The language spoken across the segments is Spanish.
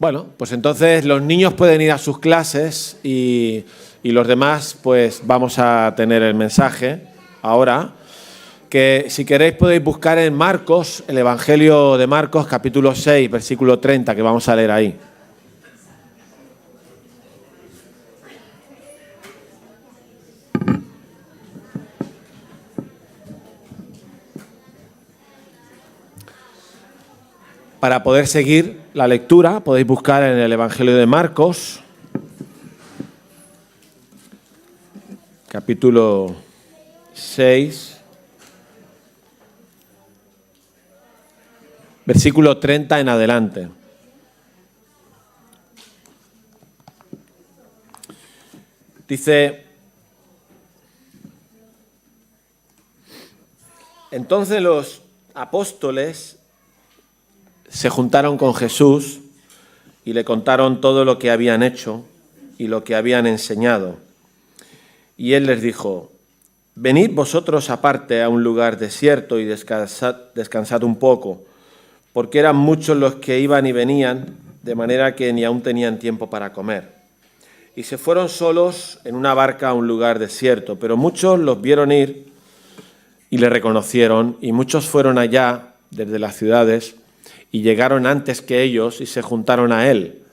Bueno, pues entonces los niños pueden ir a sus clases y los demás pues vamos a tener el mensaje ahora, que si queréis podéis buscar en Marcos, el Evangelio de Marcos, capítulo 6, versículo 30, que vamos a leer ahí. Para poder seguir la lectura, podéis buscar en el Evangelio de Marcos, capítulo 6, versículo 30 en adelante. Dice: entonces los apóstoles se juntaron con Jesús y le contaron todo lo que habían hecho y lo que habían enseñado. Y él les dijo: venid vosotros aparte a un lugar desierto y descansad un poco, porque eran muchos los que iban y venían, de manera que ni aún tenían tiempo para comer. Y se fueron solos en una barca a un lugar desierto, pero muchos los vieron ir y le reconocieron, y muchos fueron allá desde las ciudades y llegaron antes que ellos y se juntaron a él.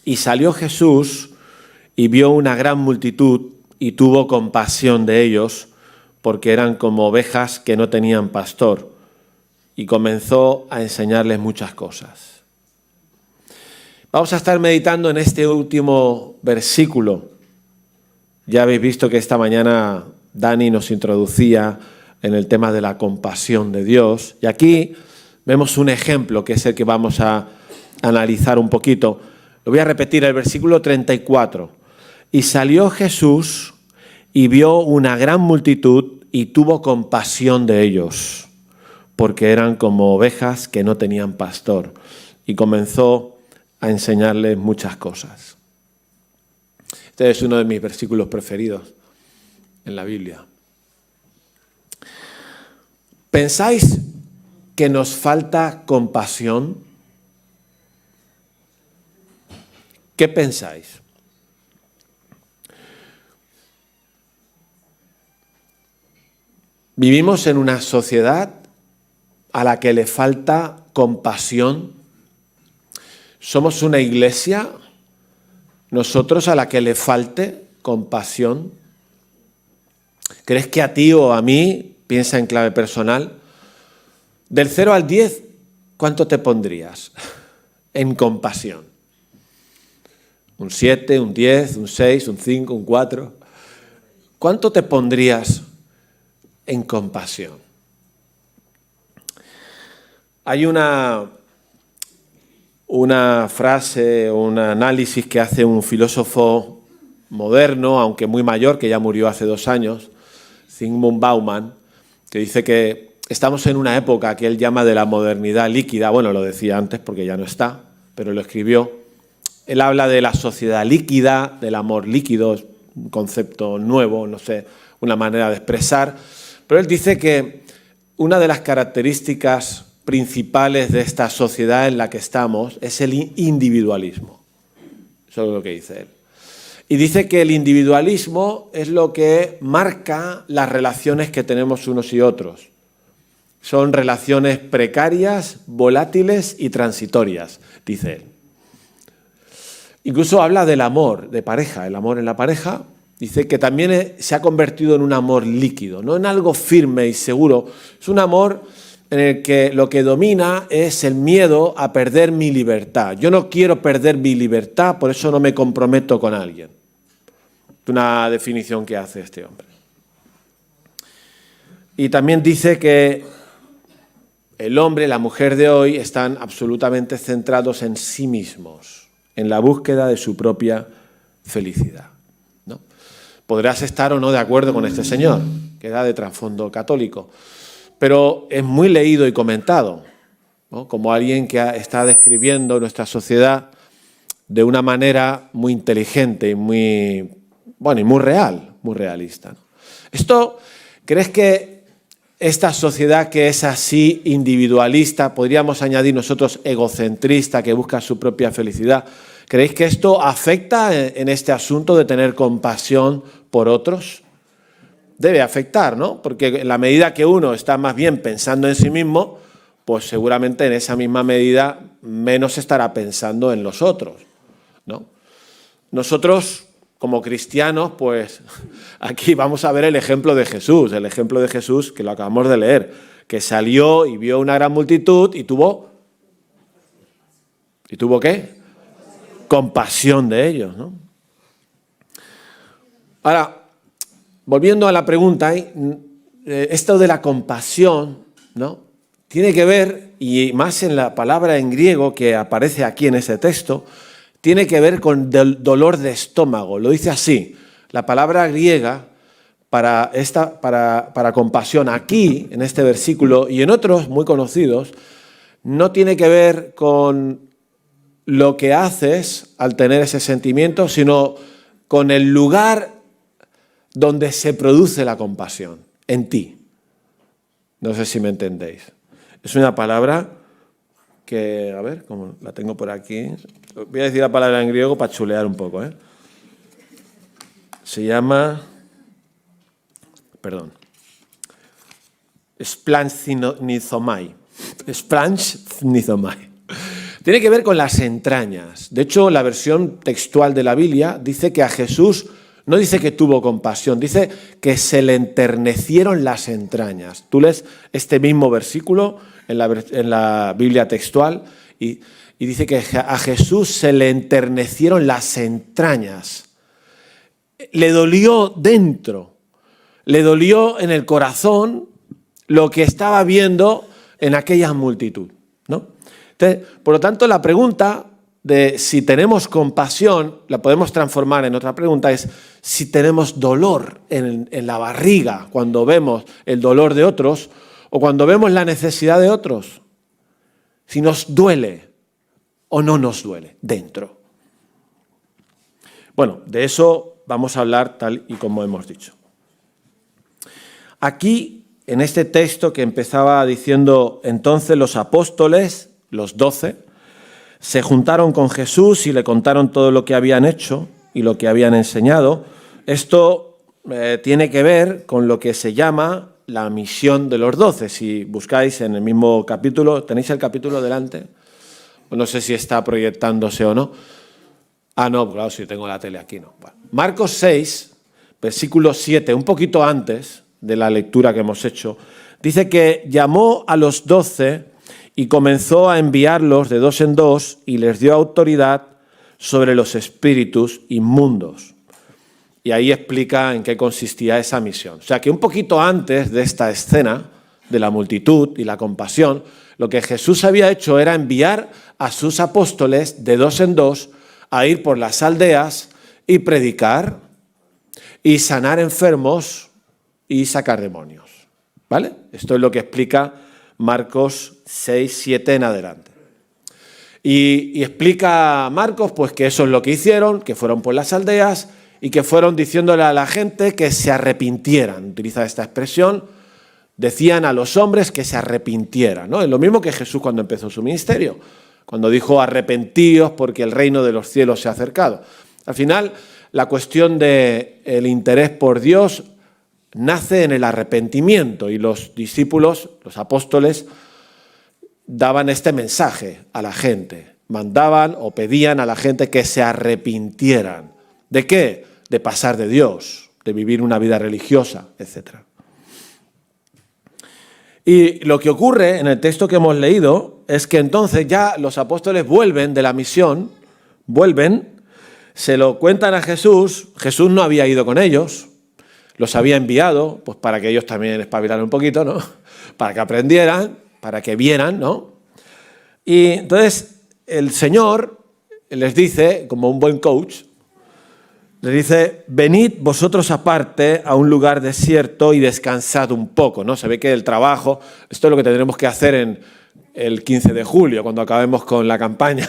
Y salió Jesús y vio una gran multitud y tuvo compasión de ellos, porque eran como ovejas que no tenían pastor, y comenzó a enseñarles muchas cosas. Vamos a estar meditando en este último versículo. Ya habéis visto que esta mañana Dani nos introducía en el tema de la compasión de Dios, y aquí vemos un ejemplo que es el que vamos a analizar un poquito. Lo voy a repetir, el versículo 34. Y salió Jesús y vio una gran multitud y tuvo compasión de ellos, porque eran como ovejas que no tenían pastor, y comenzó a enseñarles muchas cosas. Este es uno de mis versículos preferidos en la Biblia. ¿Pensáis que nos falta compasión? ¿Qué pensáis? ¿Vivimos en una sociedad a la que le falta compasión? ¿Somos una iglesia, nosotros, a la que le falte compasión? ¿Crees que a ti o a mí, piensa en clave personal, del 0 al 10, ¿cuánto te pondrías en compasión? ¿Un 7, un 10, un 6, un 5, un 4? ¿Cuánto te pondrías en compasión? Hay una frase, un análisis que hace un filósofo moderno, aunque muy mayor, que ya murió hace 2 años, Zygmunt Bauman, que dice que estamos en una época que él llama de la modernidad líquida. Bueno, lo decía antes porque ya no está, pero lo escribió. Él habla de la sociedad líquida, del amor líquido, es un concepto nuevo, no sé, una manera de expresar. Pero él dice que una de las características principales de esta sociedad en la que estamos es el individualismo. Eso es lo que dice él. Y dice que el individualismo es lo que marca las relaciones que tenemos unos y otros. Son relaciones precarias, volátiles y transitorias, dice él. Incluso habla del amor de pareja, el amor en la pareja. Dice que también se ha convertido en un amor líquido, no en algo firme y seguro. Es un amor en el que lo que domina es el miedo a perder mi libertad. Yo no quiero perder mi libertad, por eso no me comprometo con alguien. Es una definición que hace este hombre. Y también dice que el hombre y la mujer de hoy están absolutamente centrados en sí mismos, en la búsqueda de su propia felicidad, ¿no? Podrás estar o no de acuerdo con este señor, que da de trasfondo católico, pero es muy leído y comentado, ¿no? Como alguien que está describiendo nuestra sociedad de una manera muy inteligente y muy real, muy realista, ¿no? Esto, ¿crees que esta sociedad que es así individualista, podríamos añadir nosotros egocentrista, que busca su propia felicidad, ¿creéis que esto afecta en este asunto de tener compasión por otros? Debe afectar, ¿no? Porque en la medida que uno está más bien pensando en sí mismo, pues seguramente en esa misma medida menos estará pensando en los otros, ¿no? Nosotros, como cristianos, pues aquí vamos a ver el ejemplo de Jesús que lo acabamos de leer, que salió y vio una gran multitud y tuvo ¿qué? Compasión de ellos, ¿no? Ahora, volviendo a la pregunta, esto de la compasión, ¿no? Tiene que ver, y más en la palabra en griego que aparece aquí en ese texto, tiene que ver con dolor de estómago. Lo dice así, la palabra griega para compasión aquí, en este versículo, y en otros muy conocidos, no tiene que ver con lo que haces al tener ese sentimiento, sino con el lugar donde se produce la compasión, en ti. No sé si me entendéis. Es una palabra que, a ver, como la tengo por aquí, voy a decir la palabra en griego para chulear un poco, ¿eh? Se llama, splanchnizoomai. Splanchnizoomai. Tiene que ver con las entrañas. De hecho, la versión textual de la Biblia dice que a Jesús no dice que tuvo compasión, dice que se le enternecieron las entrañas. Tú lees este mismo versículo en la Biblia textual y dice que a Jesús se le enternecieron las entrañas. Le dolió dentro, le dolió en el corazón lo que estaba viendo en aquella multitud, ¿no? Entonces, por lo tanto, la pregunta de si tenemos compasión, la podemos transformar en otra pregunta, es si tenemos dolor en la barriga cuando vemos el dolor de otros o cuando vemos la necesidad de otros. Si nos duele o no nos duele dentro. Bueno, de eso vamos a hablar tal y como hemos dicho. Aquí, en este texto que empezaba diciendo, entonces los apóstoles, los 12, se juntaron con Jesús y le contaron todo lo que habían hecho y lo que habían enseñado. Esto tiene que ver con lo que se llama la misión de los 12. Si buscáis en el mismo capítulo, ¿tenéis el capítulo delante? No sé si está proyectándose o no. Ah, no, claro, si tengo la tele aquí, no. Bueno, Marcos 6, versículo 7, un poquito antes de la lectura que hemos hecho, dice que llamó a los 12 y comenzó a enviarlos de dos en dos y les dio autoridad sobre los espíritus inmundos. Y ahí explica en qué consistía esa misión. O sea que un poquito antes de esta escena de la multitud y la compasión, lo que Jesús había hecho era enviar a sus apóstoles de dos en dos a ir por las aldeas y predicar y sanar enfermos y sacar demonios. ¿Vale? Esto es lo que explica Marcos 6, 7 en adelante. Y explica Marcos pues que eso es lo que hicieron, que fueron por las aldeas y que fueron diciéndole a la gente que se arrepintieran. Utiliza esta expresión, decían a los hombres que se arrepintieran, ¿no? Es lo mismo que Jesús cuando empezó su ministerio, cuando dijo arrepentíos porque el reino de los cielos se ha acercado. Al final, la cuestión del interés por Dios nace en el arrepentimiento y los discípulos, los apóstoles, daban este mensaje a la gente. Mandaban o pedían a la gente que se arrepintieran. ¿De qué? De pasar de Dios, de vivir una vida religiosa, etc. Y lo que ocurre en el texto que hemos leído es que entonces ya los apóstoles vuelven de la misión, se lo cuentan a Jesús. Jesús no había ido con ellos, los había enviado, pues para que ellos también espabilaran un poquito, ¿no? Para que aprendieran, para que vieran, ¿no? Y entonces el Señor les dice, como un buen coach, les dice, venid vosotros aparte a un lugar desierto y descansad un poco, ¿no? Se ve que el trabajo, esto es lo que tendremos que hacer en el 15 de julio, cuando acabemos con la campaña.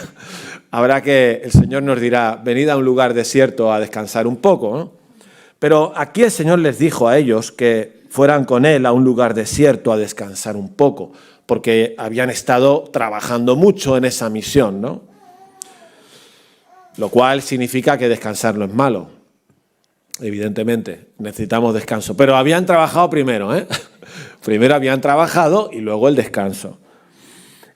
Habrá que, el Señor nos dirá, venid a un lugar desierto a descansar un poco, ¿no? Pero aquí el Señor les dijo a ellos que fueran con él a un lugar desierto a descansar un poco, porque habían estado trabajando mucho en esa misión, ¿no? Lo cual significa que descansar no es malo. Evidentemente, necesitamos descanso. Pero habían trabajado primero, ¿eh? Primero habían trabajado y luego el descanso.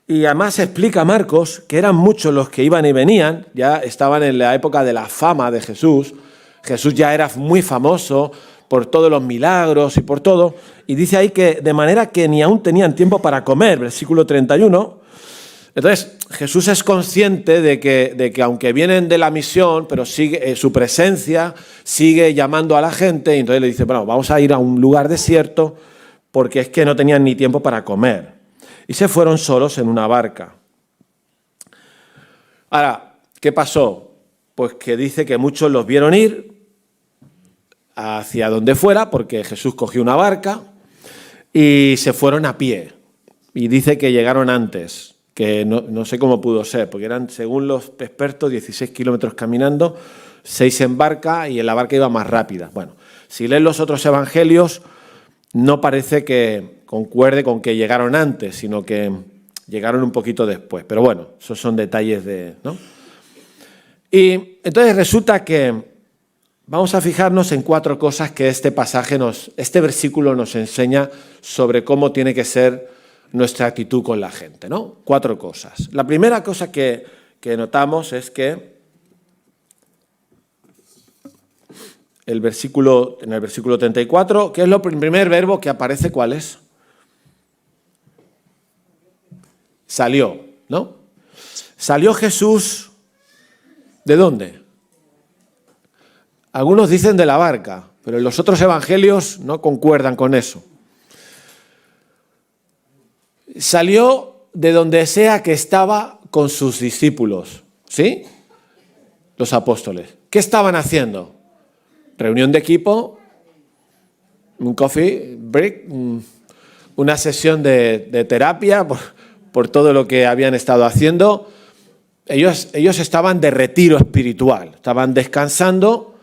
Y además explica Marcos que eran muchos los que iban y venían, ya estaban en la época de la fama de Jesús. Jesús ya era muy famoso por todos los milagros y por todo. Y dice ahí que de manera que ni aún tenían tiempo para comer, versículo 31. Entonces, Jesús es consciente de que aunque vienen de la misión, pero sigue su presencia sigue llamando a la gente, y entonces le dice, bueno, vamos a ir a un lugar desierto, porque es que no tenían ni tiempo para comer. Y se fueron solos en una barca. Ahora, ¿qué pasó? Pues que dice que muchos los vieron ir hacia donde fuera, porque Jesús cogió una barca, y se fueron a pie. Y dice que llegaron antes, que no sé cómo pudo ser, porque eran, según los expertos, 16 kilómetros caminando, 6 en barca, y en la barca iba más rápida. Bueno, si leen los otros evangelios, no parece que concuerde con que llegaron antes, sino que llegaron un poquito después. Pero bueno, esos son detalles ¿no? Y entonces resulta que vamos a fijarnos en 4 cosas que este versículo nos enseña sobre cómo tiene que ser nuestra actitud con la gente, ¿no? 4 cosas. La primera cosa que notamos es que en el versículo 34, ¿qué es el primer verbo que aparece? ¿Cuál es? Salió, ¿no? Salió Jesús, ¿de dónde? Algunos dicen de la barca, pero en los otros evangelios no concuerdan con eso. Salió de donde sea que estaba con sus discípulos, ¿sí? Los apóstoles. ¿Qué estaban haciendo? Reunión de equipo, un coffee break, una sesión de terapia por todo lo que habían estado haciendo. Ellos estaban de retiro espiritual, estaban descansando,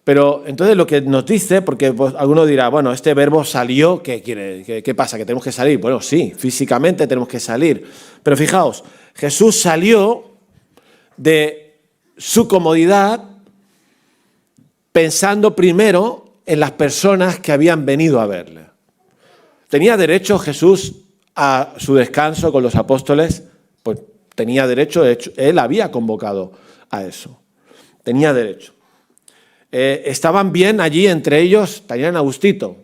pero entonces lo que nos dice, porque pues, alguno dirá, bueno, este verbo salió, ¿qué quiere? ¿Qué pasa? ¿Que tenemos que salir? Bueno, sí, físicamente tenemos que salir, pero fijaos, Jesús salió de su comodidad pensando primero en las personas que habían venido a verle. ¿Tenía derecho Jesús a su descanso con los apóstoles? Pues tenía derecho, de hecho, él había convocado a eso. Tenía derecho. Estaban bien allí entre ellos, tenían a gustito,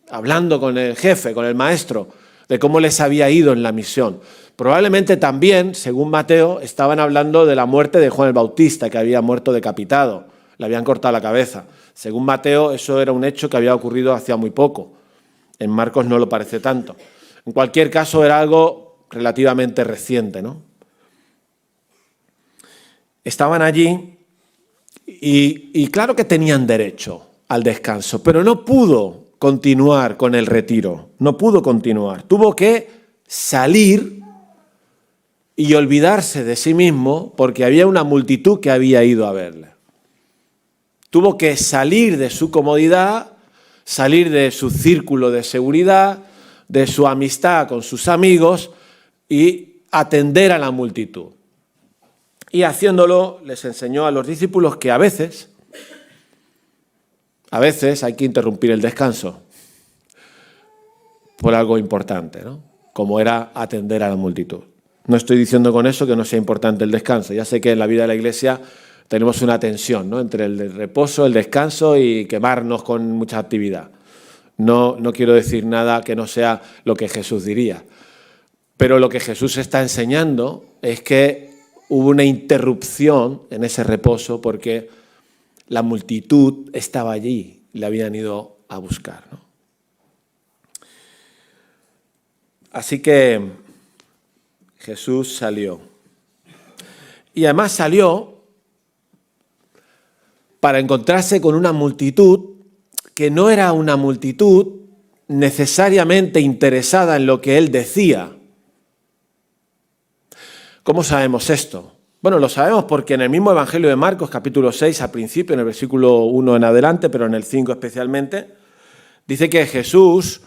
hablando con el jefe, con el maestro, de cómo les había ido en la misión. Probablemente también, según Mateo, estaban hablando de la muerte de Juan el Bautista, que había muerto decapitado. Le habían cortado la cabeza. Según Mateo, eso era un hecho que había ocurrido hacía muy poco. En Marcos no lo parece tanto. En cualquier caso, era algo relativamente reciente, ¿no? Estaban allí y claro que tenían derecho al descanso, pero no pudo continuar con el retiro. No pudo continuar. Tuvo que salir y olvidarse de sí mismo porque había una multitud que había ido a verle. Tuvo que salir de su comodidad, salir de su círculo de seguridad, de su amistad con sus amigos y atender a la multitud. Y haciéndolo les enseñó a los discípulos que a veces hay que interrumpir el descanso por algo importante, ¿no? Como era atender a la multitud. No estoy diciendo con eso que no sea importante el descanso. Ya sé que en la vida de la Iglesia tenemos una tensión, ¿no?, entre el reposo, el descanso y quemarnos con mucha actividad. No quiero decir nada que no sea lo que Jesús diría. Pero lo que Jesús está enseñando es que hubo una interrupción en ese reposo porque la multitud estaba allí, le habían ido a buscar, ¿no? Así que Jesús salió. Y además salió para encontrarse con una multitud que no era una multitud necesariamente interesada en lo que él decía. ¿Cómo sabemos esto? Bueno, lo sabemos porque en el mismo Evangelio de Marcos, capítulo 6, al principio, en el versículo 1 en adelante, pero en el 5 especialmente, Dice que Jesús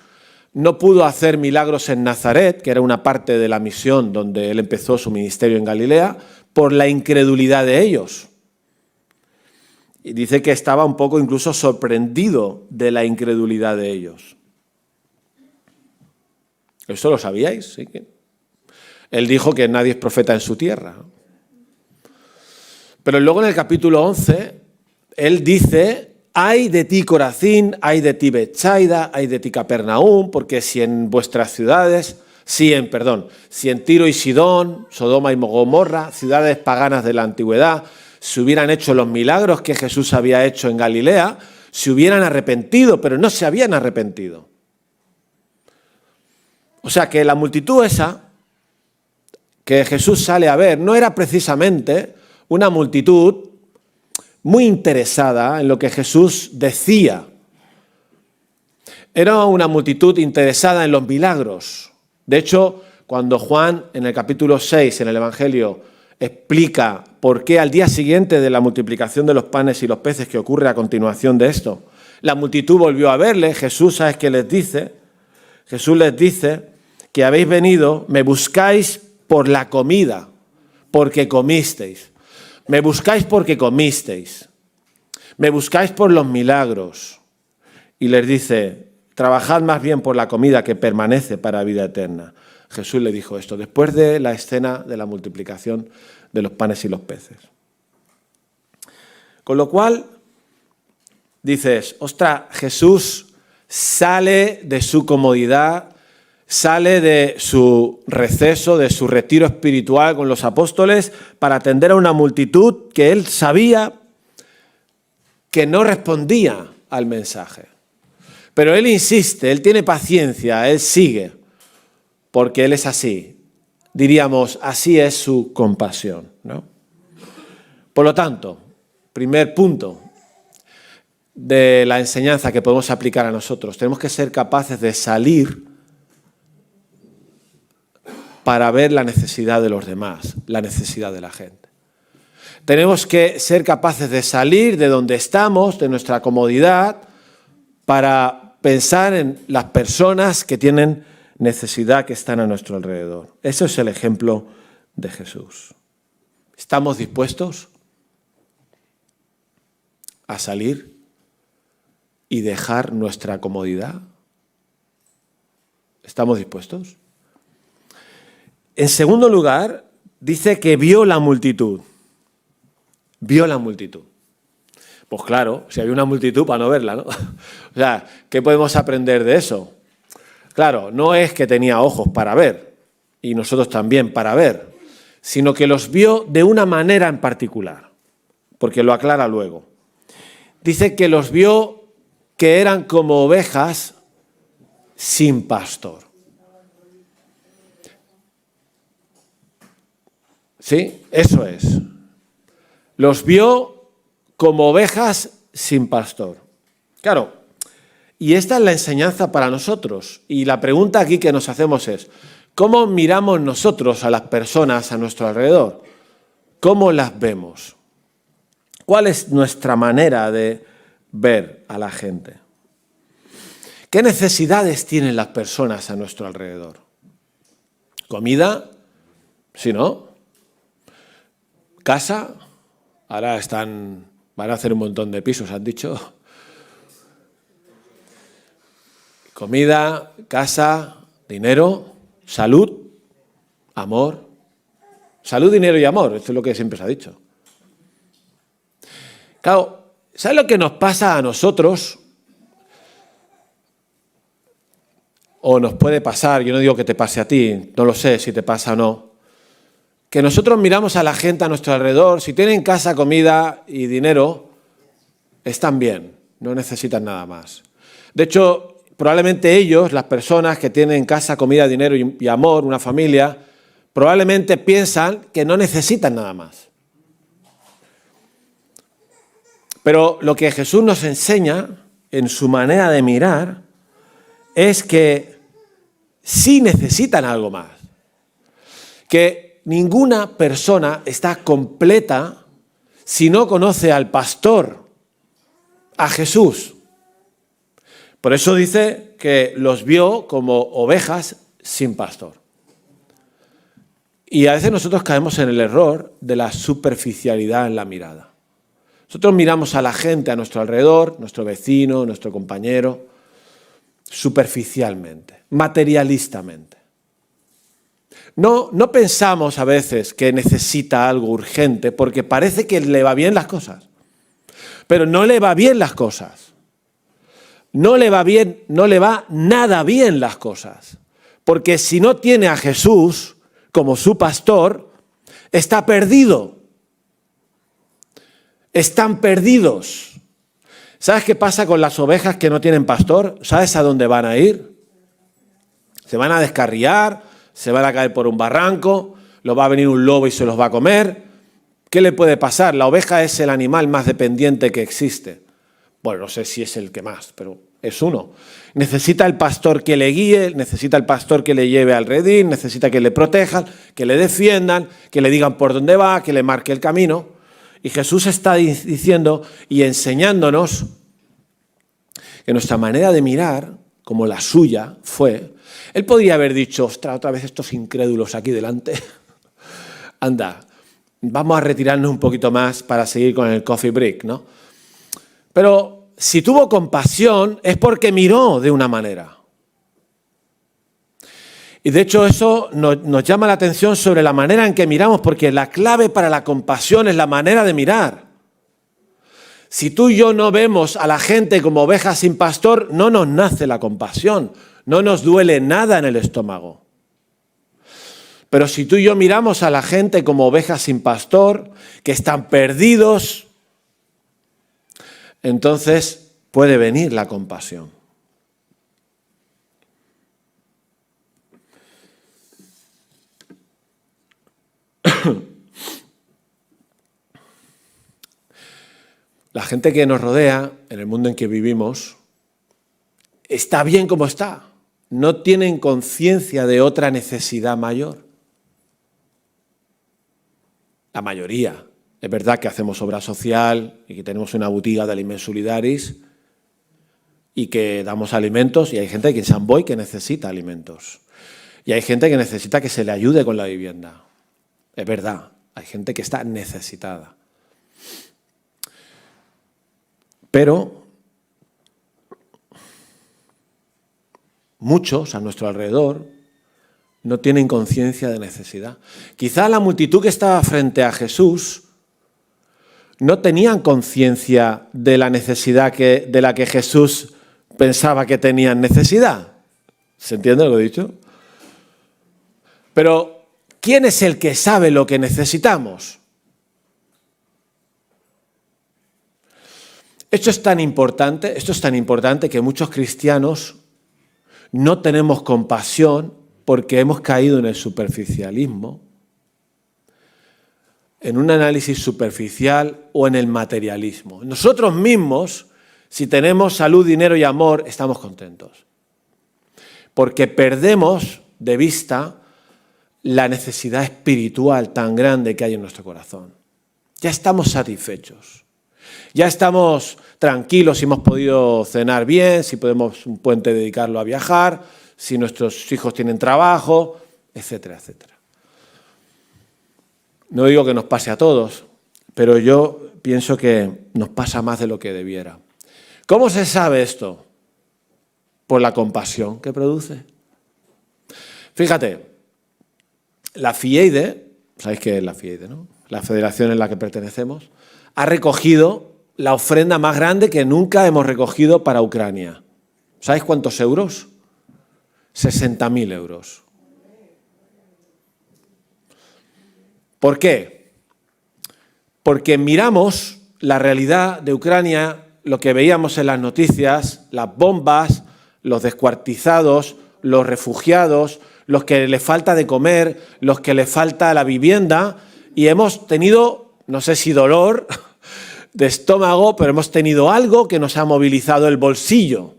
no pudo hacer milagros en Nazaret, que era una parte de la misión donde él empezó su ministerio en Galilea, por la incredulidad de ellos. Y dice que estaba un poco incluso sorprendido de la incredulidad de ellos. ¿Eso lo sabíais? ¿Sí? Él dijo que nadie es profeta en su tierra. Pero luego en el capítulo 11, él dice: ay de ti Corazín, ay de ti Betsaida, ay de ti Capernaum, porque si en vuestras ciudades, si en Tiro y Sidón, Sodoma y Gomorra, ciudades paganas de la antigüedad, se hubieran hecho los milagros que Jesús había hecho en Galilea, se hubieran arrepentido, pero no se habían arrepentido. O sea que la multitud esa que Jesús sale a ver no era precisamente una multitud muy interesada en lo que Jesús decía. Era una multitud interesada en los milagros. De hecho, cuando Juan, en el capítulo 6, en el Evangelio, explica por qué al día siguiente de la multiplicación de los panes y los peces, que ocurre a continuación de esto, la multitud volvió a verle, Jesús, ¿sabes qué les dice? Jesús les dice que habéis venido, me buscáis por la comida, porque comisteis. Me buscáis porque comisteis. Me buscáis por los milagros. Y les dice: trabajad más bien por la comida que permanece para vida eterna. Jesús le dijo esto después de la escena de la multiplicación de los panes y los peces. Con lo cual, dices: ostras, Jesús sale de su comodidad, sale de su receso, de su retiro espiritual con los apóstoles para atender a una multitud que él sabía que no respondía al mensaje. Pero él insiste, él tiene paciencia, él sigue, porque él es así. Diríamos, así es su compasión, ¿no? Por lo tanto, primer punto de la enseñanza que podemos aplicar a nosotros, tenemos que ser capaces de salir para ver la necesidad de los demás, la necesidad de la gente. Tenemos que ser capaces de salir de donde estamos, de nuestra comodidad, para pensar en las personas que tienen necesidad, que están a nuestro alrededor. Ese es el ejemplo de Jesús. ¿Estamos dispuestos a salir y dejar nuestra comodidad? ¿Estamos dispuestos? En segundo lugar, dice que vio la multitud. Vio la multitud. Pues claro, si había una multitud, para no verla, ¿no? O sea, ¿qué podemos aprender de eso? Claro, no es que tenía ojos para ver, y nosotros también para ver, sino que los vio de una manera en particular, porque lo aclara luego. Dice que los vio que eran como ovejas sin pastor. ¿Sí? Eso es. Los vio como ovejas sin pastor. Claro, y esta es la enseñanza para nosotros. Y la pregunta aquí que nos hacemos es: ¿cómo miramos nosotros a las personas a nuestro alrededor? ¿Cómo las vemos? ¿Cuál es nuestra manera de ver a la gente? ¿Qué necesidades tienen las personas a nuestro alrededor? ¿Comida? ¿Sí, no? ¿Casa? Ahora van a hacer un montón de pisos, han dicho. Comida, casa, dinero, salud, amor. Salud, dinero y amor, esto es lo que siempre se ha dicho. Claro, ¿sabes lo que nos pasa a nosotros? O nos puede pasar, yo no digo que te pase a ti, no lo sé si te pasa o no, que nosotros miramos a la gente a nuestro alrededor, si tienen casa, comida y dinero, están bien, no necesitan nada más. De hecho, probablemente ellos, las personas que tienen casa, comida, dinero y amor, una familia, probablemente piensan que no necesitan nada más. Pero lo que Jesús nos enseña en su manera de mirar es que sí necesitan algo más. Que ninguna persona está completa si no conoce al pastor, a Jesús. Por eso dice que los vio como ovejas sin pastor. Y a veces nosotros caemos en el error de la superficialidad en la mirada. Nosotros miramos a la gente a nuestro alrededor, nuestro vecino, nuestro compañero, superficialmente, materialistamente. No pensamos a veces que necesita algo urgente porque parece que le va bien las cosas. Pero no le va bien las cosas. No le va nada bien las cosas. Porque si no tiene a Jesús como su pastor, está perdido. Están perdidos. ¿Sabes qué pasa con las ovejas que no tienen pastor? ¿Sabes a dónde van a ir? Se van a descarriar, se van a caer por un barranco, los va a venir un lobo y se los va a comer. ¿Qué le puede pasar? La oveja es el animal más dependiente que existe. Bueno, no sé si es el que más, pero es uno. Necesita el pastor que le guíe, necesita el pastor que le lleve al redil, necesita que le protejan, que le defiendan, que le digan por dónde va, que le marque el camino. Y Jesús está diciendo y enseñándonos que nuestra manera de mirar, como la suya fue, él podría haber dicho, ostras, otra vez estos incrédulos aquí delante. Anda, vamos a retirarnos un poquito más para seguir con el coffee break, ¿no? Pero si tuvo compasión es porque miró de una manera. Y de hecho eso nos llama la atención sobre la manera en que miramos, porque la clave para la compasión es la manera de mirar. Si tú y yo no vemos a la gente como ovejas sin pastor, no nos nace la compasión, no nos duele nada en el estómago. Pero si tú y yo miramos a la gente como ovejas sin pastor, que están perdidos, entonces puede venir la compasión. La gente que nos rodea, en el mundo en que vivimos, está bien como está. No tienen conciencia de otra necesidad mayor. La mayoría. Es verdad que hacemos obra social y que tenemos una botiga de Aliments Solidaris y que damos alimentos, y hay gente que en San Boi que necesita alimentos. Y hay gente que necesita que se le ayude con la vivienda. Es verdad, hay gente que está necesitada. Pero muchos a nuestro alrededor no tienen conciencia de necesidad. Quizá la multitud que estaba frente a Jesús no tenían conciencia de la necesidad de la que Jesús pensaba que tenían necesidad. ¿Se entiende lo que he dicho? Pero, ¿quién es el que sabe lo que necesitamos? Esto es tan importante que muchos cristianos no tenemos compasión porque hemos caído en el superficialismo, en un análisis superficial o en el materialismo. Nosotros mismos, si tenemos salud, dinero y amor, estamos contentos. Porque perdemos de vista la necesidad espiritual tan grande que hay en nuestro corazón. Ya estamos satisfechos. Ya estamos tranquilos si hemos podido cenar bien, si podemos un puente dedicarlo a viajar, si nuestros hijos tienen trabajo, etcétera, etcétera. No digo que nos pase a todos, pero yo pienso que nos pasa más de lo que debiera. ¿Cómo se sabe esto? Por la compasión que produce. Fíjate, la FIEIDE, ¿sabéis qué es la FIEIDE, no? La federación en la que pertenecemos, ha recogido la ofrenda más grande que nunca hemos recogido para Ucrania. ¿Sabéis cuántos euros? 60.000 euros. ¿Por qué? Porque miramos la realidad de Ucrania, lo que veíamos en las noticias, las bombas, los descuartizados, los refugiados, los que les falta de comer, los que les falta la vivienda, y hemos tenido, no sé si dolor de estómago, pero hemos tenido algo que nos ha movilizado el bolsillo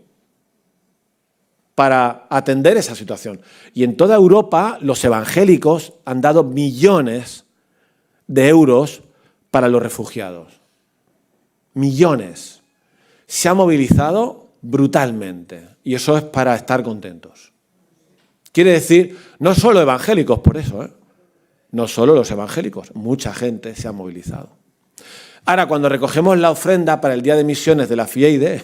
para atender esa situación. Y en toda Europa los evangélicos han dado millones de euros para los refugiados. Millones. Se ha movilizado brutalmente. Y eso es para estar contentos. Quiere decir, no solo evangélicos, por eso, no solo los evangélicos, mucha gente se ha movilizado. Ahora, cuando recogemos la ofrenda para el Día de Misiones de la FIEIDE,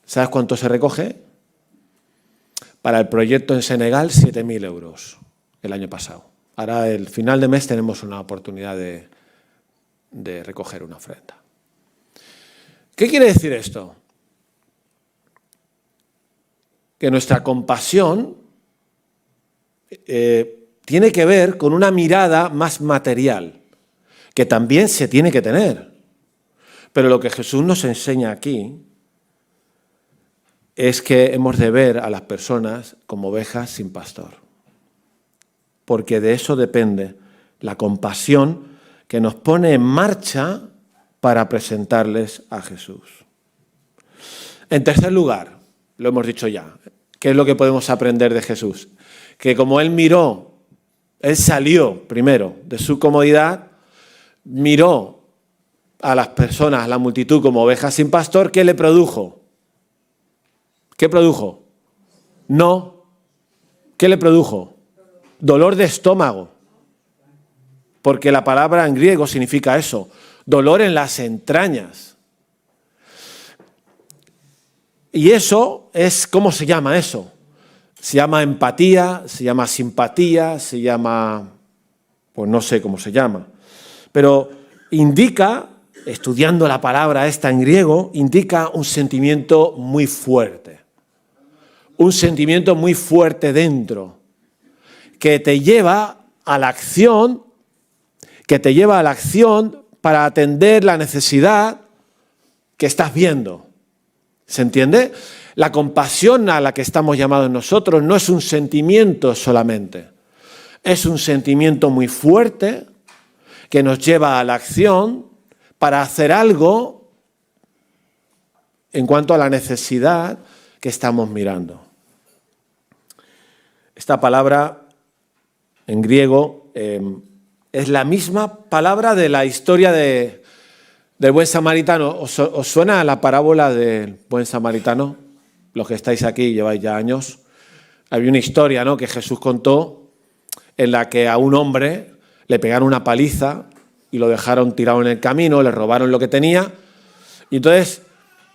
¿sabes cuánto se recoge? Para el proyecto en Senegal, 7.000 euros el año pasado. Ahora, el final de mes, tenemos una oportunidad de recoger una ofrenda. ¿Qué quiere decir esto? Que nuestra compasión tiene que ver con una mirada más material, que también se tiene que tener. Pero lo que Jesús nos enseña aquí es que hemos de ver a las personas como ovejas sin pastor. Porque de eso depende la compasión que nos pone en marcha para presentarles a Jesús. En tercer lugar, lo hemos dicho ya, ¿qué es lo que podemos aprender de Jesús? Que como Él miró, Él salió primero de su comodidad, miró a las personas, a la multitud como ovejas sin pastor, ¿qué le produjo? ¿Qué produjo? No. ¿Qué le produjo? Dolor de estómago. Porque la palabra en griego significa eso, dolor en las entrañas. Y eso es, ¿cómo se llama eso? Se llama empatía, se llama simpatía, se llama, pues no sé cómo se llama. Pero indica, estudiando la palabra esta en griego, indica un sentimiento muy fuerte. Un sentimiento muy fuerte dentro, que te lleva a la acción, para atender la necesidad que estás viendo. ¿Se entiende? La compasión a la que estamos llamados nosotros no es un sentimiento solamente. Es un sentimiento muy fuerte que nos lleva a la acción para hacer algo en cuanto a la necesidad que estamos mirando. Esta palabra en griego es la misma palabra de la historia del buen samaritano. ¿Os suena la parábola del buen samaritano? Los que estáis aquí lleváis ya años. Había una historia, ¿no?, que Jesús contó en la que a un hombre le pegaron una paliza y lo dejaron tirado en el camino, le robaron lo que tenía. Y entonces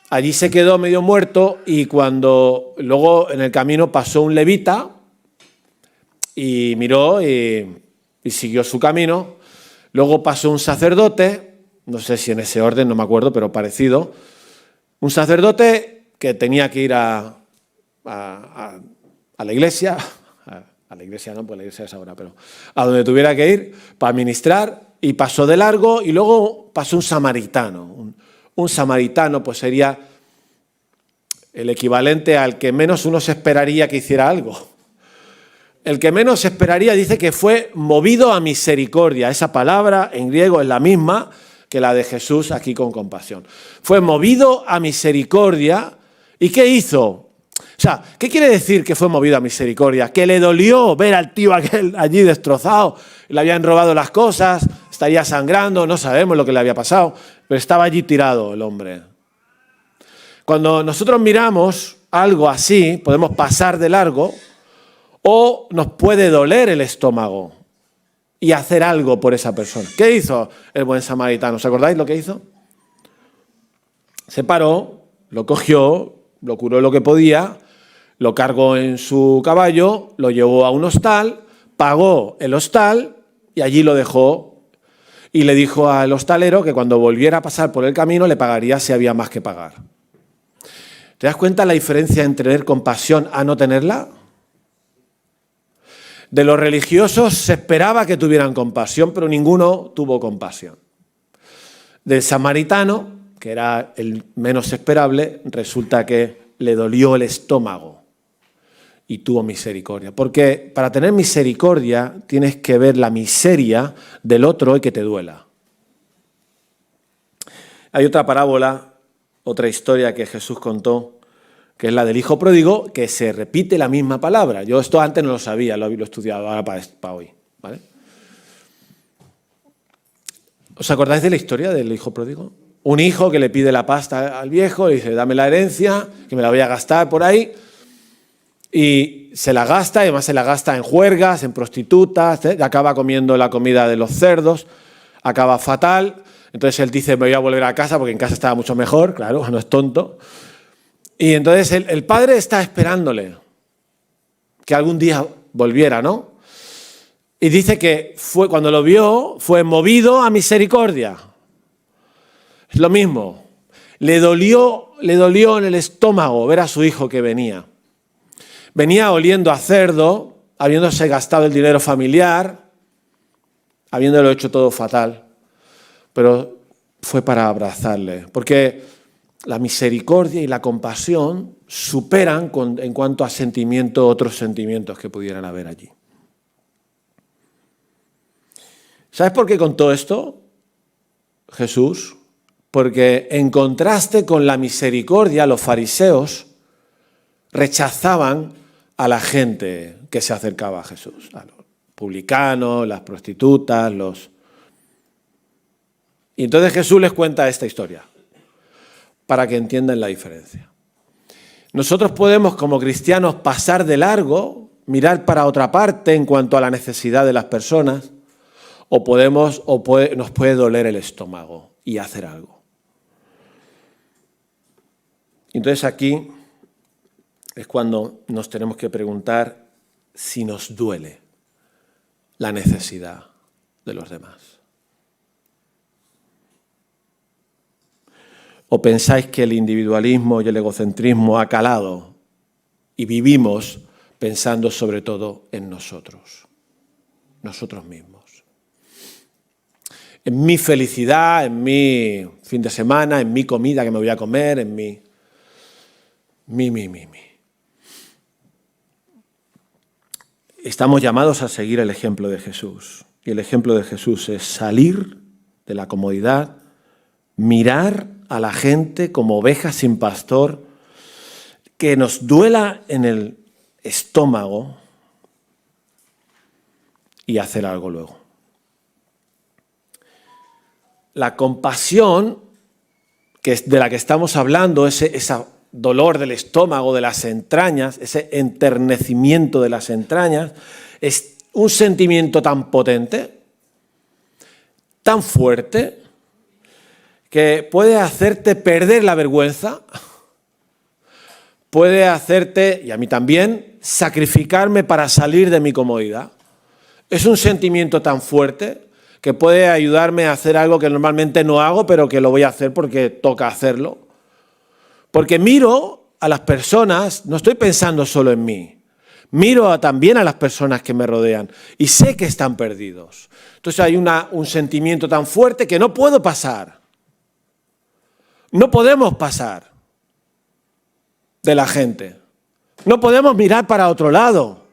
allí se quedó medio muerto y cuando luego en el camino pasó un levita y miró y siguió su camino. Luego pasó un sacerdote, no sé si en ese orden, no me acuerdo, pero parecido. Un sacerdote que tenía que ir a la iglesia, a la iglesia no, pues la iglesia es ahora, pero a donde tuviera que ir para ministrar, y pasó de largo, y luego pasó un samaritano. Un samaritano pues sería el equivalente al que menos uno se esperaría que hiciera algo. El que menos se esperaría dice que fue movido a misericordia. Esa palabra en griego es la misma que la de Jesús aquí con compasión. Fue movido a misericordia. ¿Y qué hizo? O sea, ¿qué quiere decir que fue movido a misericordia? Que le dolió ver al tío aquel allí destrozado, le habían robado las cosas, estaría sangrando, no sabemos lo que le había pasado, pero estaba allí tirado el hombre. Cuando nosotros miramos algo así, podemos pasar de largo o nos puede doler el estómago y hacer algo por esa persona. ¿Qué hizo el buen samaritano? ¿Os acordáis lo que hizo? Se paró, lo cogió, lo curó lo que podía, lo cargó en su caballo, lo llevó a un hostal, pagó el hostal y allí lo dejó. Y le dijo al hostalero que cuando volviera a pasar por el camino le pagaría si había más que pagar. ¿Te das cuenta la diferencia entre tener compasión a no tenerla? De los religiosos se esperaba que tuvieran compasión, pero ninguno tuvo compasión. Del samaritano, que era el menos esperable, resulta que le dolió el estómago y tuvo misericordia. Porque para tener misericordia tienes que ver la miseria del otro y que te duela. Hay otra parábola, otra historia que Jesús contó, que es la del hijo pródigo, que se repite la misma palabra. Yo esto antes no lo sabía, lo he estudiado ahora para hoy, ¿vale? ¿Os acordáis de la historia del hijo pródigo? un hijo que le pide la pasta al viejo, le dice, dame la herencia, que me la voy a gastar por ahí. Y se la gasta, y además se la gasta en juergas, en prostitutas, acaba comiendo la comida de los cerdos, acaba fatal. Entonces él dice, me voy a volver a casa porque en casa estaba mucho mejor, claro, no es tonto. Y entonces el padre está esperándole que algún día volviera, ¿no? Y dice que cuando lo vio, fue movido a misericordia. Es lo mismo. Le dolió en el estómago ver a su hijo que venía. Venía oliendo a cerdo, habiéndose gastado el dinero familiar, habiéndolo hecho todo fatal. Pero fue para abrazarle, porque la misericordia y la compasión superan en cuanto a sentimiento otros sentimientos que pudieran haber allí. ¿Sabes por qué contó esto Jesús? Porque en contraste con la misericordia, los fariseos rechazaban a la gente que se acercaba a Jesús, a los publicanos, las prostitutas, Y entonces Jesús les cuenta esta historia, para que entiendan la diferencia. Nosotros podemos, como cristianos, pasar de largo, mirar para otra parte en cuanto a la necesidad de las personas, nos puede doler el estómago y hacer algo. Entonces aquí es cuando nos tenemos que preguntar si nos duele la necesidad de los demás. ¿O pensáis que el individualismo y el egocentrismo ha calado y vivimos pensando sobre todo en nosotros mismos? En mi felicidad, en mi fin de semana, en mi comida que me voy a comer, en mi. Estamos llamados a seguir el ejemplo de Jesús. Y el ejemplo de Jesús es salir de la comodidad, mirar a la gente como ovejas sin pastor, que nos duela en el estómago y hacer algo luego. La compasión, que es de la que estamos hablando, ese dolor del estómago, de las entrañas, ese enternecimiento de las entrañas, es un sentimiento tan potente, tan fuerte, que puede hacerte perder la vergüenza, puede hacerte, y a mí también, sacrificarme para salir de mi comodidad. Es un sentimiento tan fuerte que puede ayudarme a hacer algo que normalmente no hago, pero que lo voy a hacer porque toca hacerlo. Porque miro a las personas, no estoy pensando solo en mí, miro también a las personas que me rodean y sé que están perdidos. Entonces hay un sentimiento tan fuerte que no puedo pasar. No podemos pasar de la gente. No podemos mirar para otro lado.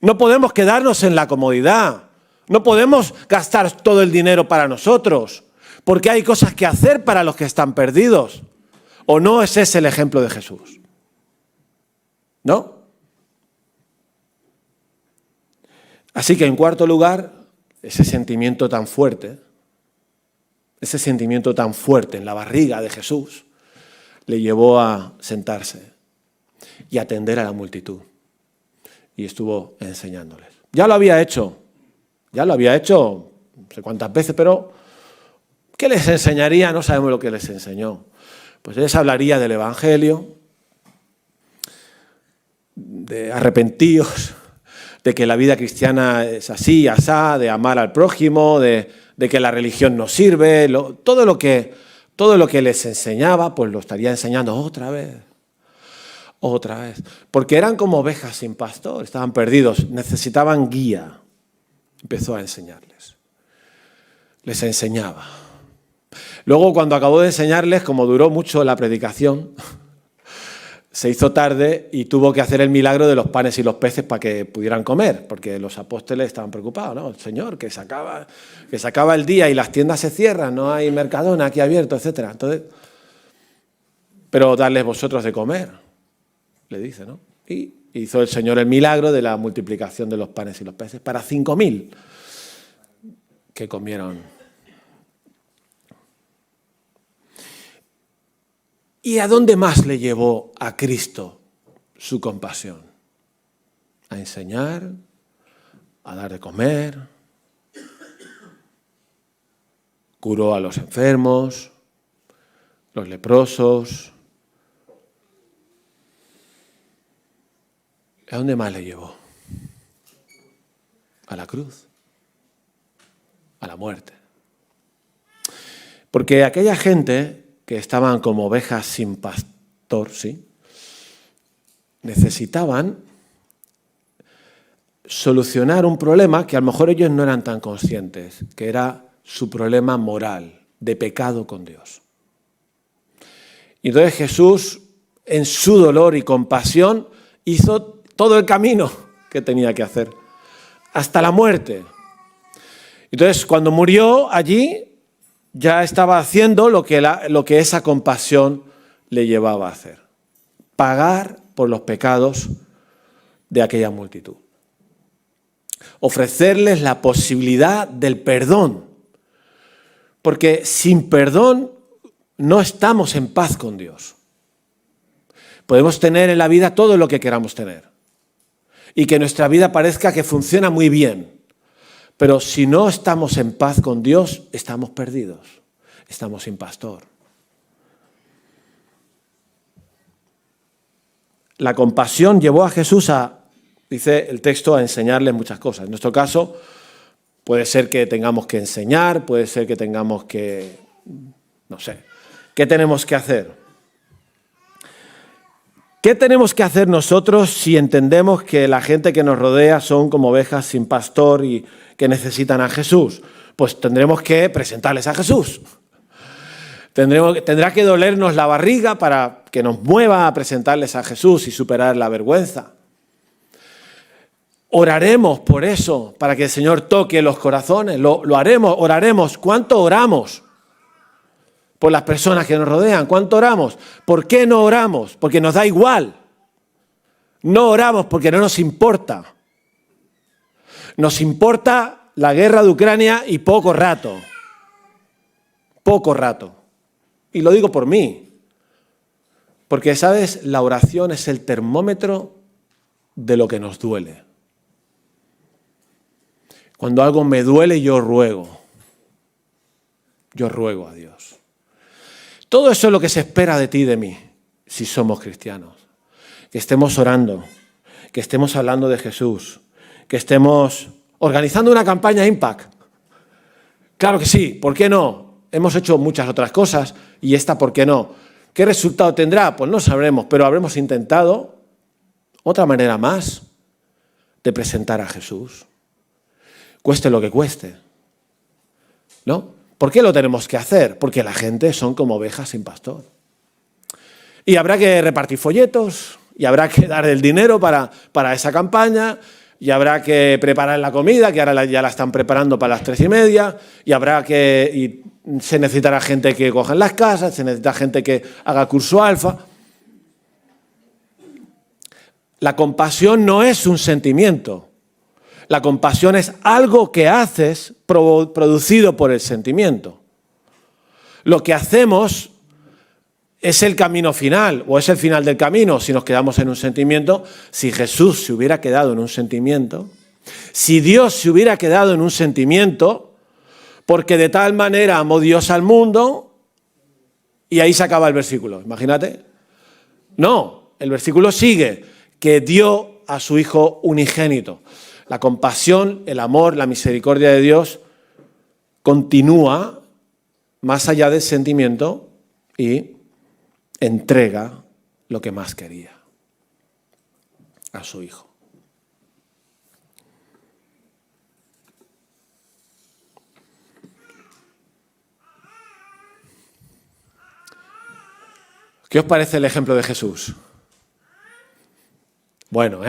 No podemos quedarnos en la comodidad. No podemos gastar todo el dinero para nosotros, porque hay cosas que hacer para los que están perdidos. ¿O no es ese el ejemplo de Jesús? ¿No? Así que en cuarto lugar, ese sentimiento tan fuerte en la barriga de Jesús, le llevó a sentarse y atender a la multitud. Y estuvo enseñándoles. Ya lo había hecho, no sé cuántas veces, pero ¿qué les enseñaría? No sabemos lo que les enseñó. Pues les hablaría del Evangelio, de arrepentíos, de que la vida cristiana es así, asá, de amar al prójimo, de que la religión no sirve, todo lo que les enseñaba, pues lo estaría enseñando otra vez. Porque eran como ovejas sin pastor, estaban perdidos, necesitaban guía. Empezó a enseñarles. Les enseñaba. Luego, cuando acabó de enseñarles, como duró mucho la predicación, se hizo tarde y tuvo que hacer el milagro de los panes y los peces para que pudieran comer, porque los apóstoles estaban preocupados, ¿no? Señor, que se acaba el día y las tiendas se cierran, no hay Mercadona aquí abierto, etc. Entonces, pero darles vosotros de comer, le dice, ¿no? Y hizo el Señor el milagro de la multiplicación de los panes y los peces para 5.000 que comieron. ¿Y a dónde más le llevó a Cristo su compasión? A enseñar, a dar de comer, curó a los enfermos, los leprosos. ¿A dónde más le llevó? A la cruz, a la muerte. Porque aquella gente que estaban como ovejas sin pastor, ¿sí?, necesitaban solucionar un problema que a lo mejor ellos no eran tan conscientes, que era su problema moral, de pecado con Dios. Y entonces Jesús, en su dolor y compasión, hizo todo el camino que tenía que hacer, hasta la muerte. Entonces, cuando murió allí, ya estaba haciendo lo que esa compasión le llevaba a hacer: pagar por los pecados de aquella multitud. Ofrecerles la posibilidad del perdón. Porque sin perdón no estamos en paz con Dios. Podemos tener en la vida todo lo que queramos tener. Y que nuestra vida parezca que funciona muy bien. Pero si no estamos en paz con Dios, estamos perdidos. Estamos sin pastor. La compasión llevó a Jesús dice el texto, a enseñarles muchas cosas. En nuestro caso, puede ser que tengamos que enseñar, puede ser que tengamos que, no sé, ¿qué tenemos que hacer? ¿Qué tenemos que hacer nosotros si entendemos que la gente que nos rodea son como ovejas sin pastor y que necesitan a Jesús? Pues tendremos que presentarles a Jesús. Tendrá que dolernos la barriga para que nos mueva a presentarles a Jesús y superar la vergüenza. Oraremos por eso, para que el Señor toque los corazones. Lo haremos, oraremos. ¿Cuánto oramos por las personas que nos rodean? ¿Cuánto oramos? ¿Por qué no oramos? Porque nos da igual. No oramos porque no nos importa. Nos importa la guerra de Ucrania y poco rato. Poco rato. Y lo digo por mí. Porque, ¿sabes? La oración es el termómetro de lo que nos duele. Cuando algo me duele, yo ruego. Yo ruego a Dios. Todo eso es lo que se espera de ti y de mí, si somos cristianos. Que estemos orando, que estemos hablando de Jesús, que estemos organizando una campaña Impact. Claro que sí, ¿por qué no? Hemos hecho muchas otras cosas y esta, ¿por qué no? ¿Qué resultado tendrá? Pues no sabremos, pero habremos intentado otra manera más de presentar a Jesús. Cueste lo que cueste, ¿no? ¿Por qué lo tenemos que hacer? Porque la gente son como ovejas sin pastor. Y habrá que repartir folletos, y habrá que dar el dinero para esa campaña, y habrá que preparar la comida, que ahora ya la están preparando para las 3:30, y se necesitará gente que coja en las casas, se necesita gente que haga curso alfa. La compasión no es un sentimiento. La compasión es algo que haces producido por el sentimiento. Lo que hacemos es el camino final, o es el final del camino si nos quedamos en un sentimiento. Si Jesús se hubiera quedado en un sentimiento, si Dios se hubiera quedado en un sentimiento, porque de tal manera amó Dios al mundo, y ahí se acaba el versículo, imagínate. No, el versículo sigue, que dio a su Hijo unigénito. La compasión, el amor, la misericordia de Dios continúa más allá del sentimiento y entrega lo que más quería, a su Hijo. ¿Qué os parece el ejemplo de Jesús? Bueno,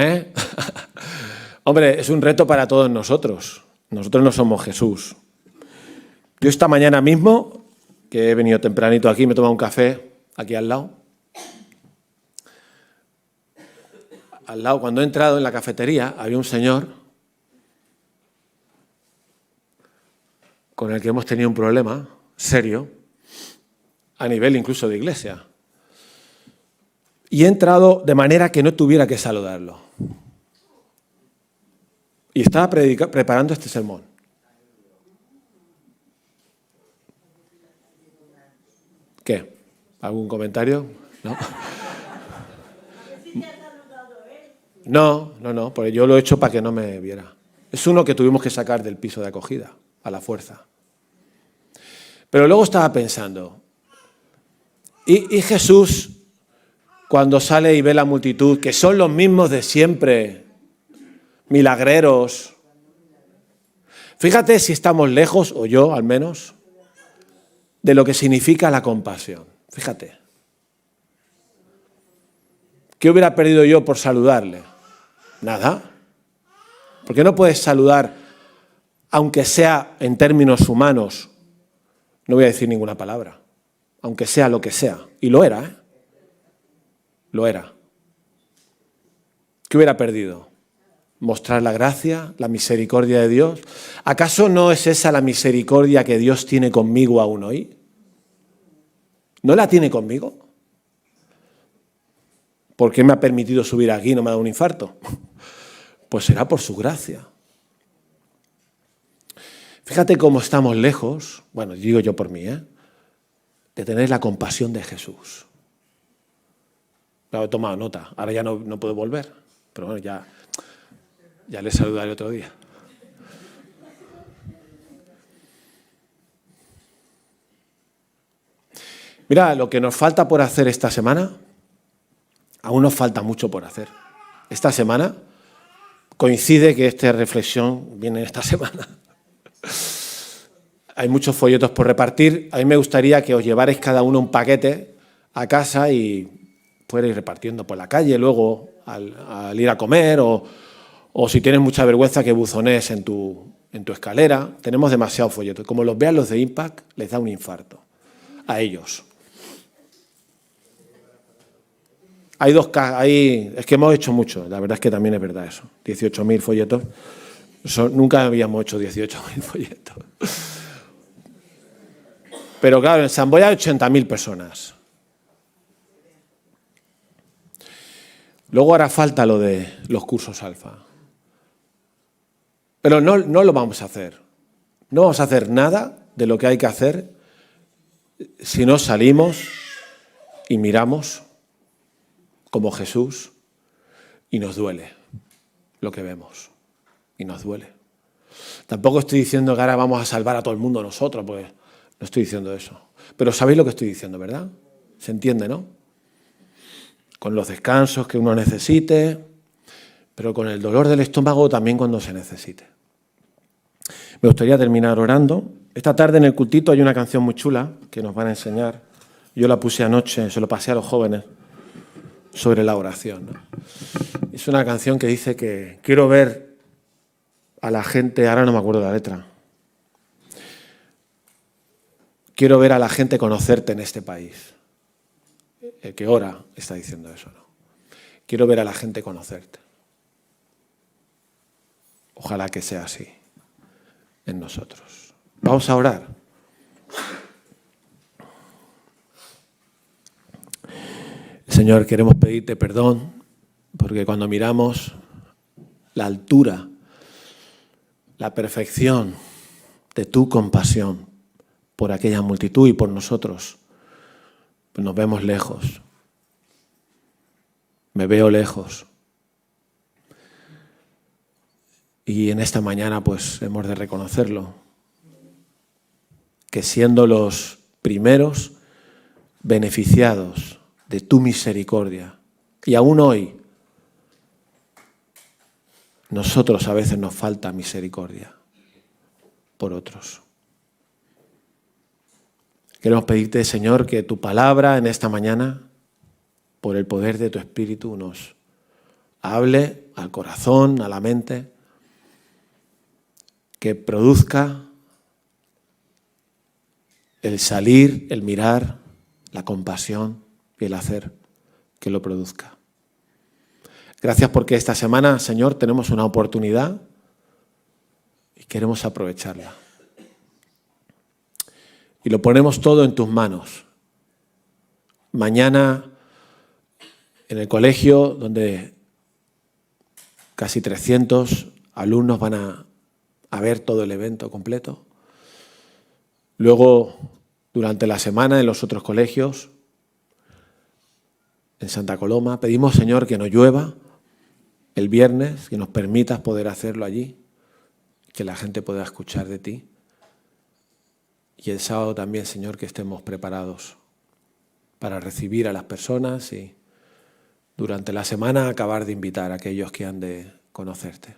Hombre, es un reto para todos nosotros. Nosotros no somos Jesús. Yo esta mañana mismo, que he venido tempranito aquí, me he tomado un café aquí al lado. Al lado, cuando he entrado en la cafetería, había un señor con el que hemos tenido un problema serio, a nivel incluso de iglesia. Y he entrado de manera que no tuviera que saludarlo. Y estaba preparando este sermón. ¿Qué? ¿Algún comentario? No, porque yo lo he hecho para que no me viera. Es uno que tuvimos que sacar del piso de acogida, a la fuerza. Pero luego estaba pensando, ¿y Jesús, cuando sale y ve la multitud, que son los mismos de siempre, milagreros? Fíjate si estamos lejos, o yo al menos, de lo que significa la compasión. Fíjate. ¿Qué hubiera perdido yo por saludarle? Nada. ¿Por qué no puedes saludar, aunque sea en términos humanos? No voy a decir ninguna palabra. Aunque sea lo que sea. Y lo era, ¿eh? Lo era. ¿Qué hubiera perdido? Mostrar la gracia, la misericordia de Dios. ¿Acaso no es esa la misericordia que Dios tiene conmigo aún hoy? ¿No la tiene conmigo? ¿Por qué me ha permitido subir aquí y no me ha dado un infarto? Pues será por su gracia. Fíjate cómo estamos lejos, bueno, digo yo por mí, de tener la compasión de Jesús. Lo he tomado nota, ahora ya no puedo volver, pero bueno, ya le saludaré otro día. Mira, lo que nos falta por hacer esta semana, aún nos falta mucho por hacer. Esta semana coincide que esta reflexión viene esta semana. Hay muchos folletos por repartir. A mí me gustaría que os llevarais cada uno un paquete a casa y fuerais repartiendo por la calle luego al ir a comer o si tienes mucha vergüenza que buzonees en tu escalera. Tenemos demasiados folletos. Como los vean los de Impact, les da un infarto a ellos. Hay es que hemos hecho mucho, la verdad es que también es verdad eso. 18.000 folletos. Nunca habíamos hecho 18.000 folletos. Pero claro, en Samboya hay 80.000 personas. Luego hará falta lo de los cursos alfa. Pero no lo vamos a hacer. No vamos a hacer nada de lo que hay que hacer si no salimos y miramos como Jesús y nos duele lo que vemos. Y nos duele. Tampoco estoy diciendo que ahora vamos a salvar a todo el mundo nosotros, pues no estoy diciendo eso. Pero sabéis lo que estoy diciendo, ¿verdad? Se entiende, ¿no? Con los descansos que uno necesite, pero con el dolor del estómago también cuando se necesite. Me gustaría terminar orando. Esta tarde en el cultito hay una canción muy chula que nos van a enseñar. Yo la puse anoche, se lo pasé a los jóvenes, sobre la oración, ¿no? Es una canción que dice que quiero ver a la gente, ahora no me acuerdo la letra. Quiero ver a la gente conocerte en este país. El que ora está diciendo eso, ¿no? Quiero ver a la gente conocerte. Ojalá que sea así en nosotros. Vamos a orar. Señor, queremos pedirte perdón porque cuando miramos la altura, la perfección de tu compasión por aquella multitud y por nosotros, pues nos vemos lejos. Me veo lejos. Y en esta mañana pues hemos de reconocerlo, que siendo los primeros beneficiados de tu misericordia, y aún hoy, nosotros a veces nos falta misericordia por otros. Queremos pedirte, Señor, que tu palabra en esta mañana, por el poder de tu Espíritu, nos hable al corazón, a la mente, que produzca el salir, el mirar, la compasión y el hacer, que lo produzca. Gracias porque esta semana, Señor, tenemos una oportunidad y queremos aprovecharla. Y lo ponemos todo en tus manos. Mañana en el colegio donde casi 300 alumnos van a ver todo el evento completo. Luego, durante la semana en los otros colegios, en Santa Coloma, pedimos, Señor, que no llueva el viernes, que nos permitas poder hacerlo allí, que la gente pueda escuchar de ti. Y el sábado también, Señor, que estemos preparados para recibir a las personas y durante la semana acabar de invitar a aquellos que han de conocerte.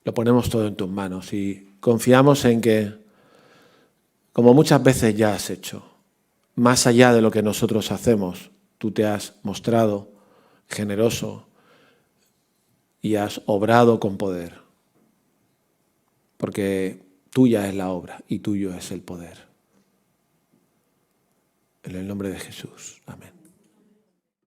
Lo ponemos todo en tus manos y confiamos en que, como muchas veces ya has hecho, más allá de lo que nosotros hacemos, tú te has mostrado generoso y has obrado con poder, porque tuya es la obra y tuyo es el poder. En el nombre de Jesús. Amén.